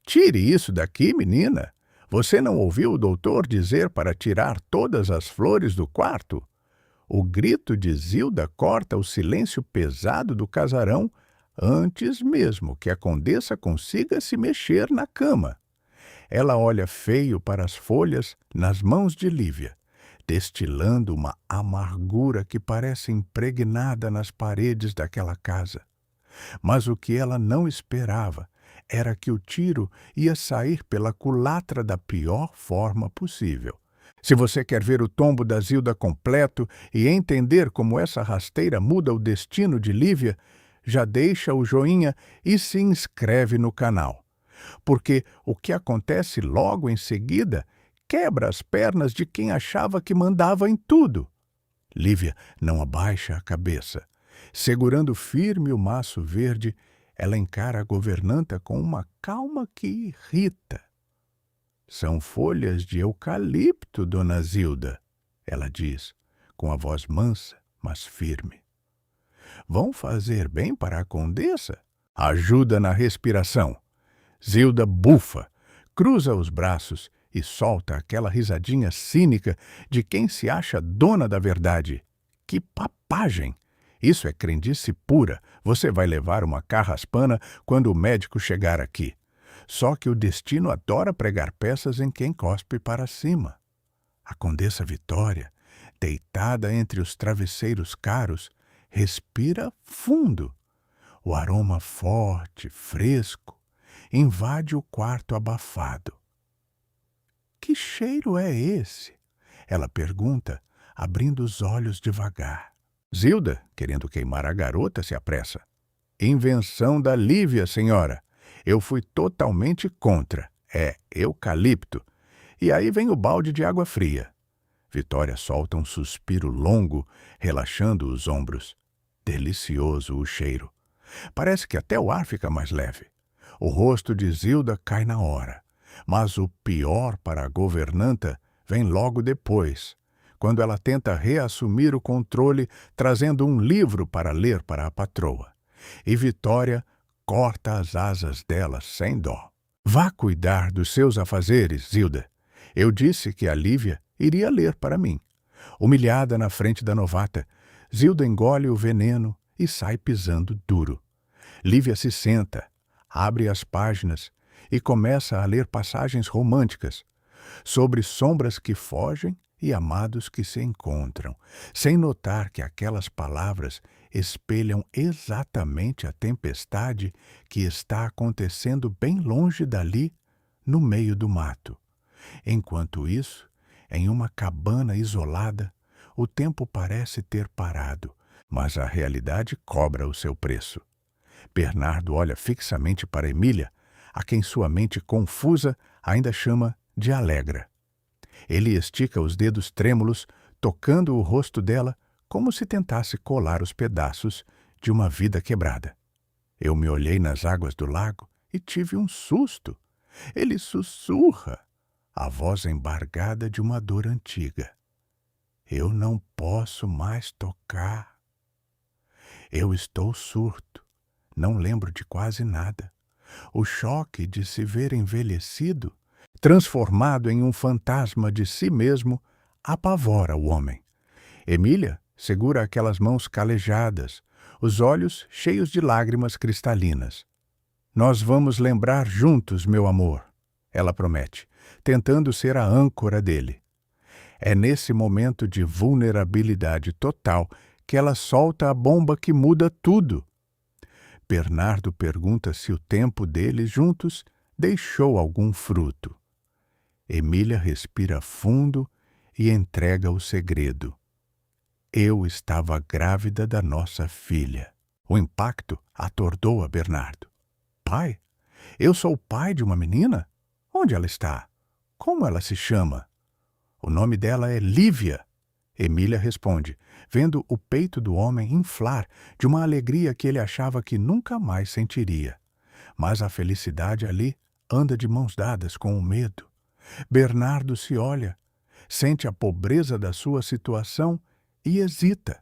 Tire isso daqui, menina. Você não ouviu o doutor dizer para tirar todas as flores do quarto? O grito de Zilda corta o silêncio pesado do casarão antes mesmo que a condessa consiga se mexer na cama. Ela olha feio para as folhas nas mãos de Lívia, destilando uma amargura que parece impregnada nas paredes daquela casa. Mas o que ela não esperava era que o tiro ia sair pela culatra da pior forma possível. Se você quer ver o tombo da Zilda completo e entender como essa rasteira muda o destino de Lívia, já deixa o joinha e se inscreve no canal. Porque o que acontece logo em seguida quebra as pernas de quem achava que mandava em tudo. Lívia não abaixa a cabeça. Segurando firme o maço verde, ela encara a governanta com uma calma que irrita. São folhas de eucalipto, dona Zilda, ela diz, com a voz mansa, mas firme. Vão fazer bem para a condessa? Ajuda na respiração. Zilda bufa, cruza os braços e solta aquela risadinha cínica de quem se acha dona da verdade. Que papagem! Isso é crendice pura. Você vai levar uma carraspana quando o médico chegar aqui. Só que o destino adora pregar peças em quem cospe para cima. A Condessa Vitória, deitada entre os travesseiros caros, respira fundo. O aroma forte, fresco, invade o quarto abafado. Que cheiro é esse? Ela pergunta, abrindo os olhos devagar. Zilda, querendo queimar a garota, se apressa. Invenção da Lívia, senhora. Eu fui totalmente contra. É eucalipto. E aí vem o balde de água fria. Vitória solta um suspiro longo, relaxando os ombros. Delicioso o cheiro. Parece que até o ar fica mais leve. O rosto de Zilda cai na hora. Mas o pior para a governanta vem logo depois, quando ela tenta reassumir o controle, trazendo um livro para ler para a patroa. E Vitória corta as asas dela sem dó. Vá cuidar dos seus afazeres, Zilda. Eu disse que a Lívia iria ler para mim. Humilhada na frente da novata, Zilda engole o veneno e sai pisando duro. Lívia se senta, abre as páginas e começa a ler passagens românticas sobre sombras que fogem e amados que se encontram, sem notar que aquelas palavras espelham exatamente a tempestade que está acontecendo bem longe dali, no meio do mato. Enquanto isso, em uma cabana isolada, o tempo parece ter parado, mas a realidade cobra o seu preço. Bernardo olha fixamente para Emília, a quem sua mente confusa ainda chama de Alegra. Ele estica os dedos trêmulos, tocando o rosto dela, como se tentasse colar os pedaços de uma vida quebrada. Eu me olhei nas águas do lago e tive um susto. Ele sussurra, a voz embargada de uma dor antiga. Eu não posso mais tocar. Eu estou surdo, não lembro de quase nada. O choque de se ver envelhecido, transformado em um fantasma de si mesmo, apavora o homem. Emília segura aquelas mãos calejadas, os olhos cheios de lágrimas cristalinas. Nós vamos lembrar juntos, meu amor, ela promete, tentando ser a âncora dele. É nesse momento de vulnerabilidade total que ela solta a bomba que muda tudo. Bernardo pergunta se o tempo deles juntos deixou algum fruto. Emília respira fundo e entrega o segredo. Eu estava grávida da nossa filha. O impacto atordoa Bernardo. Pai? Eu sou o pai de uma menina? Onde ela está? Como ela se chama? O nome dela é Lívia. Emília responde, vendo o peito do homem inflar de uma alegria que ele achava que nunca mais sentiria. Mas a felicidade ali anda de mãos dadas com o medo. Bernardo se olha, sente a pobreza da sua situação e hesita.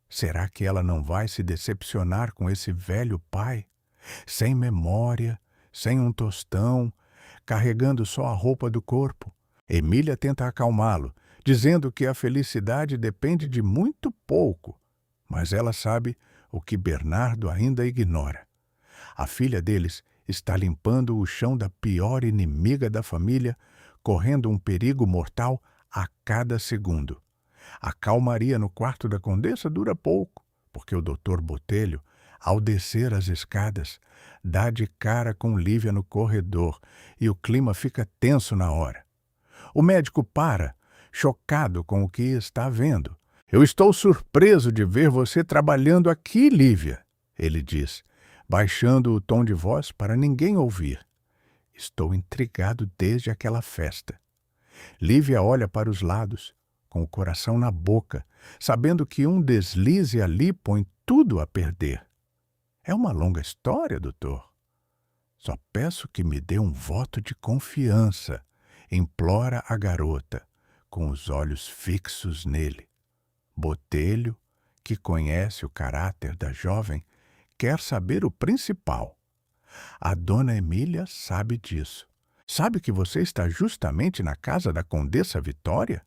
Será que ela não vai se decepcionar com esse velho pai? Sem memória, sem um tostão, carregando só a roupa do corpo. Emília tenta acalmá-lo, dizendo que a felicidade depende de muito pouco, mas ela sabe o que Bernardo ainda ignora. A filha deles está limpando o chão da pior inimiga da família, correndo um perigo mortal a cada segundo. A calmaria no quarto da condessa dura pouco, porque o Dr. Botelho, ao descer as escadas, dá de cara com Lívia no corredor e o clima fica tenso na hora. O médico para, chocado com o que está vendo. "Eu estou surpreso de ver você trabalhando aqui, Lívia", ele diz, baixando o tom de voz para ninguém ouvir. "Estou intrigado desde aquela festa." Lívia olha para os lados, com o coração na boca, sabendo que um deslize ali põe tudo a perder. "É uma longa história, doutor. Só peço que me dê um voto de confiança", implora a garota, com os olhos fixos nele. Botelho, que conhece o caráter da jovem, quer saber o principal. "A dona Emília sabe disso. Sabe que você está justamente na casa da Condessa Vitória?"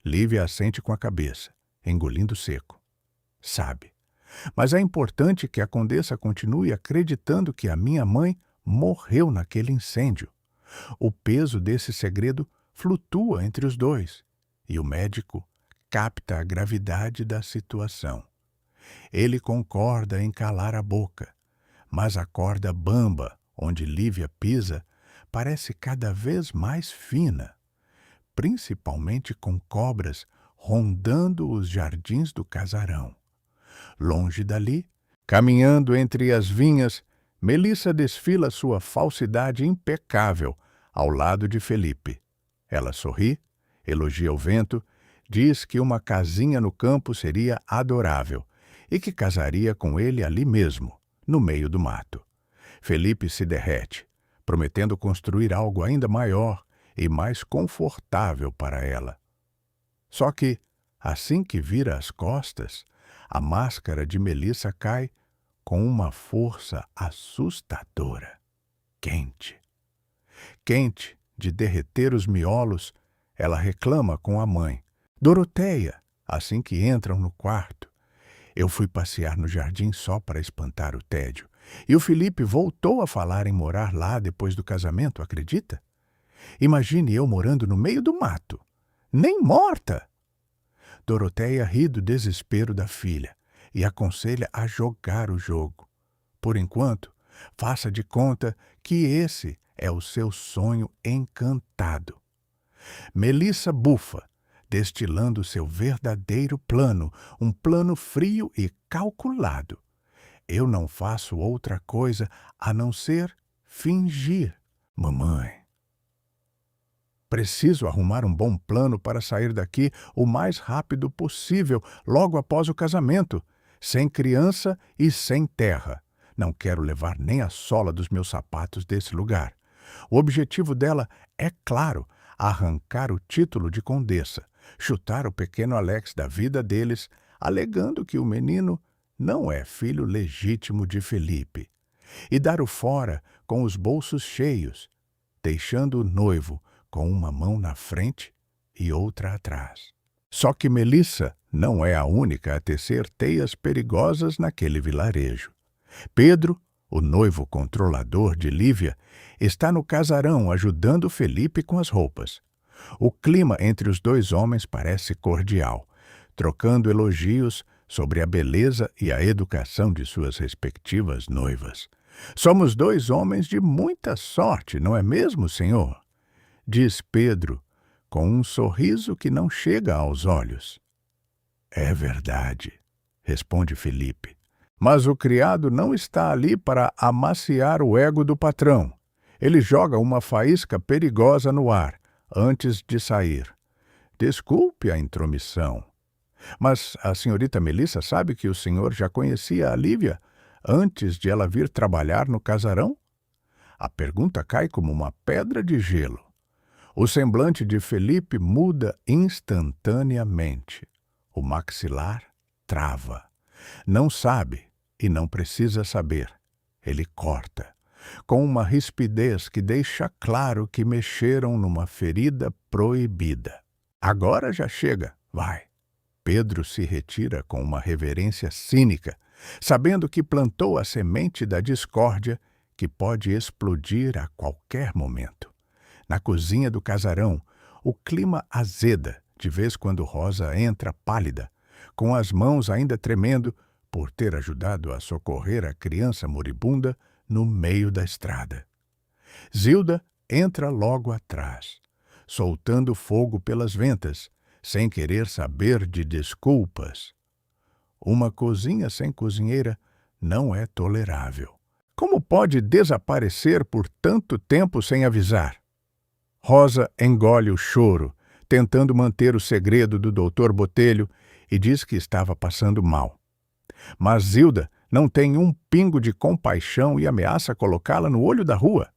Lívia assente com a cabeça, engolindo seco. "Sabe. Mas é importante que a Condessa continue acreditando que a minha mãe morreu naquele incêndio. O peso desse segredo flutua entre os dois, e o médico capta a gravidade da situação. Ele concorda em calar a boca, mas a corda bamba onde Lívia pisa parece cada vez mais fina, principalmente com cobras rondando os jardins do casarão. Longe dali, caminhando entre as vinhas, Melissa desfila sua falsidade impecável ao lado de Felipe. Ela sorri, elogia o vento, diz que uma casinha no campo seria adorável e que casaria com ele ali mesmo, no meio do mato. Felipe se derrete, prometendo construir algo ainda maior e mais confortável para ela. Só que, assim que vira as costas, a máscara de Melissa cai com uma força assustadora. Quente. Quente de derreter os miolos, ela reclama com a mãe. "Doroteia", assim que entram no quarto. "Eu fui passear no jardim só para espantar o tédio. E o Felipe voltou a falar em morar lá depois do casamento, acredita? Imagine eu morando no meio do mato. Nem morta!" Doroteia ri do desespero da filha e aconselha a jogar o jogo. Por enquanto, faça de conta que esse é o seu sonho encantado. Melissa bufa, destilando seu verdadeiro plano, um plano frio e calculado. "Eu não faço outra coisa a não ser fingir, mamãe. Preciso arrumar um bom plano para sair daqui o mais rápido possível, logo após o casamento, sem criança e sem terra. Não quero levar nem a sola dos meus sapatos desse lugar. O objetivo dela é claro, arrancar o título de condessa, chutar o pequeno Alex da vida deles, alegando que o menino não é filho legítimo de Felipe, e dar o fora com os bolsos cheios, deixando o noivo com uma mão na frente e outra atrás. Só que Melissa não é a única a tecer teias perigosas naquele vilarejo. Pedro, o noivo controlador de Lívia, está no casarão ajudando Felipe com as roupas. O clima entre os dois homens parece cordial, trocando elogios sobre a beleza e a educação de suas respectivas noivas. "Somos dois homens de muita sorte, não é mesmo, senhor?" diz Pedro, com um sorriso que não chega aos olhos. "É verdade", responde Felipe. Mas o criado não está ali para amaciar o ego do patrão. Ele joga uma faísca perigosa no ar, antes de sair. "Desculpe a intromissão, mas a senhorita Melissa sabe que o senhor já conhecia a Lívia antes de ela vir trabalhar no casarão?" A pergunta cai como uma pedra de gelo. O semblante de Felipe muda instantaneamente. O maxilar trava. Não sabe e não precisa saber. Ele corta. com uma rispidez que deixa claro que mexeram numa ferida proibida. Agora já chega, vai. Pedro se retira com uma reverência cínica, sabendo que plantou a semente da discórdia que pode explodir a qualquer momento. Na cozinha do casarão, o clima azeda, de vez quando Rosa entra pálida, com as mãos ainda tremendo por ter ajudado a socorrer a criança moribunda no meio da estrada. Zilda entra logo atrás, soltando fogo pelas ventas, sem querer saber de desculpas. Uma cozinha sem cozinheira não é tolerável. Como pode desaparecer por tanto tempo sem avisar? Rosa engole o choro, tentando manter o segredo do Dr. Botelho, e diz que estava passando mal. Mas Zilda não tem um pingo de compaixão e ameaça colocá-la no olho da rua.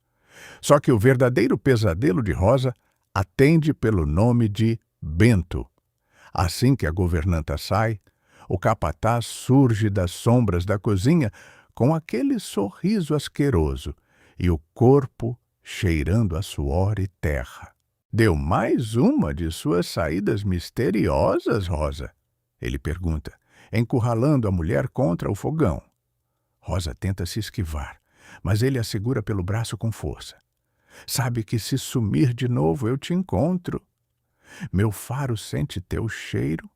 Só que o verdadeiro pesadelo de Rosa atende pelo nome de Bento. Assim que a governanta sai, o capataz surge das sombras da cozinha com aquele sorriso asqueroso e o corpo cheirando a suor e terra. Deu mais uma de suas saídas misteriosas, Rosa? Ele pergunta, encurralando a mulher contra o fogão. Rosa tenta se esquivar, mas ele a segura pelo braço com força. Sabe que se sumir de novo eu te encontro. Meu faro sente teu cheiro.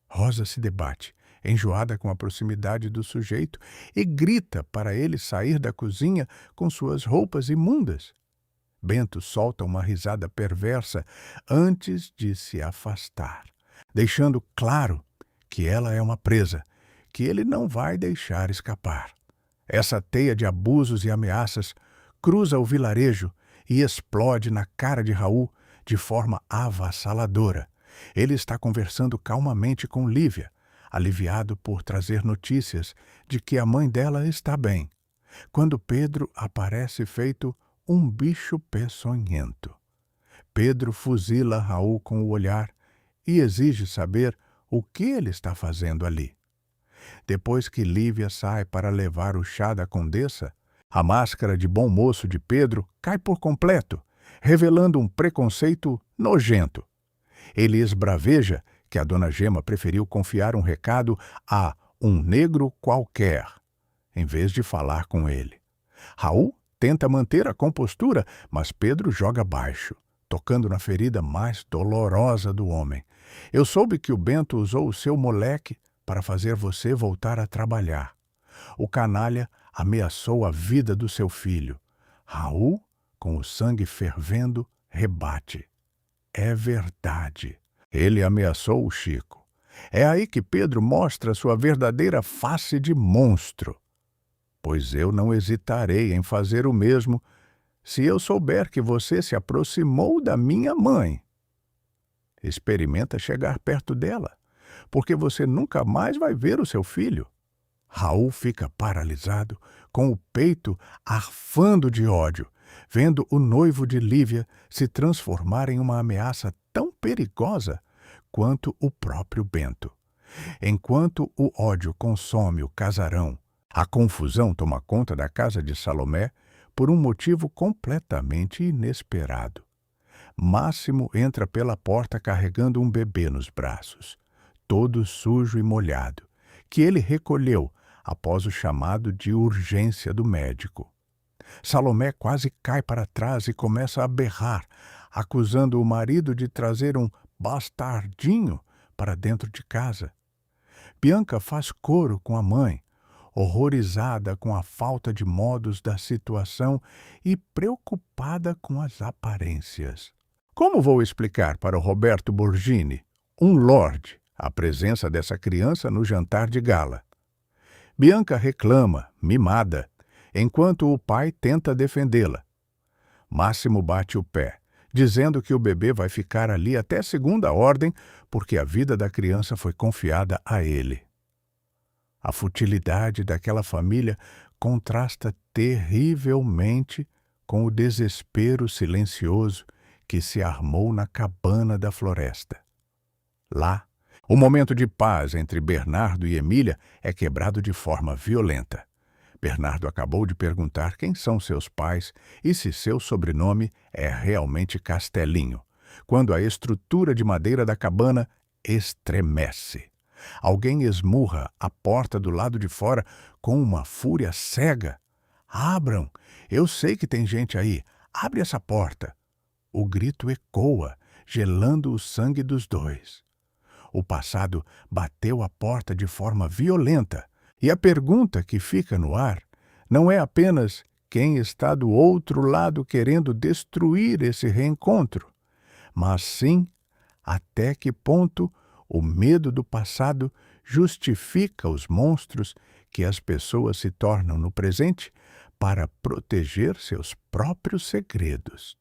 Rosa se debate, enjoada com a proximidade do sujeito, e grita para ele sair da cozinha com suas roupas imundas. Bento solta uma risada perversa antes de se afastar, deixando claro que ela é uma presa, que ele não vai deixar escapar. Essa teia de abusos e ameaças cruza o vilarejo e explode na cara de Raul de forma avassaladora. Ele está conversando calmamente com Lívia, aliviado por trazer notícias de que a mãe dela está bem, quando Pedro aparece feito um bicho peçonhento. Pedro fuzila Raul com o olhar e exige saber o que ele está fazendo ali. Depois que Lívia sai para levar o chá da condessa, a máscara de bom moço de Pedro cai por completo, revelando um preconceito nojento. Ele esbraveja que a dona Gema preferiu confiar um recado a um negro qualquer, em vez de falar com ele. Raul tenta manter a compostura, mas Pedro joga baixo, tocando na ferida mais dolorosa do homem. Eu soube que o Bento usou o seu moleque para fazer você voltar a trabalhar. O canalha ameaçou a vida do seu filho. Raul, com o sangue fervendo, rebate. É verdade. Ele ameaçou o Chico. É aí que Pedro mostra sua verdadeira face de monstro. Pois eu não hesitarei em fazer o mesmo se eu souber que você se aproximou da minha mãe. Experimenta chegar perto dela, porque você nunca mais vai ver o seu filho. Raul fica paralisado, com o peito arfando de ódio, vendo o noivo de Lívia se transformar em uma ameaça tão perigosa quanto o próprio Bento. Enquanto o ódio consome o casarão, a confusão toma conta da casa de Salomé por um motivo completamente inesperado. Máximo entra pela porta carregando um bebê nos braços, todo sujo e molhado, que ele recolheu após o chamado de urgência do médico. Salomé quase cai para trás e começa a berrar, acusando o marido de trazer um bastardinho para dentro de casa. Bianca faz coro com a mãe, horrorizada com a falta de modos da situação e preocupada com as aparências. Como vou explicar para o Roberto Borgini, um lorde, a presença dessa criança no jantar de gala? Bianca reclama, mimada, enquanto o pai tenta defendê-la. Máximo bate o pé, dizendo que o bebê vai ficar ali até segunda ordem porque a vida da criança foi confiada a ele. A futilidade daquela família contrasta terrivelmente com o desespero silencioso que se armou na cabana da floresta. Lá, o momento de paz entre Bernardo e Emília é quebrado de forma violenta. Bernardo acabou de perguntar quem são seus pais e se seu sobrenome é realmente Castelinho, quando a estrutura de madeira da cabana estremece. Alguém esmurra a porta do lado de fora com uma fúria cega. Abram! Eu sei que tem gente aí. Abre essa porta! O grito ecoa, gelando o sangue dos dois. O passado bateu a porta de forma violenta, e a pergunta que fica no ar não é apenas quem está do outro lado querendo destruir esse reencontro, mas sim até que ponto o medo do passado justifica os monstros que as pessoas se tornam no presente para proteger seus próprios segredos.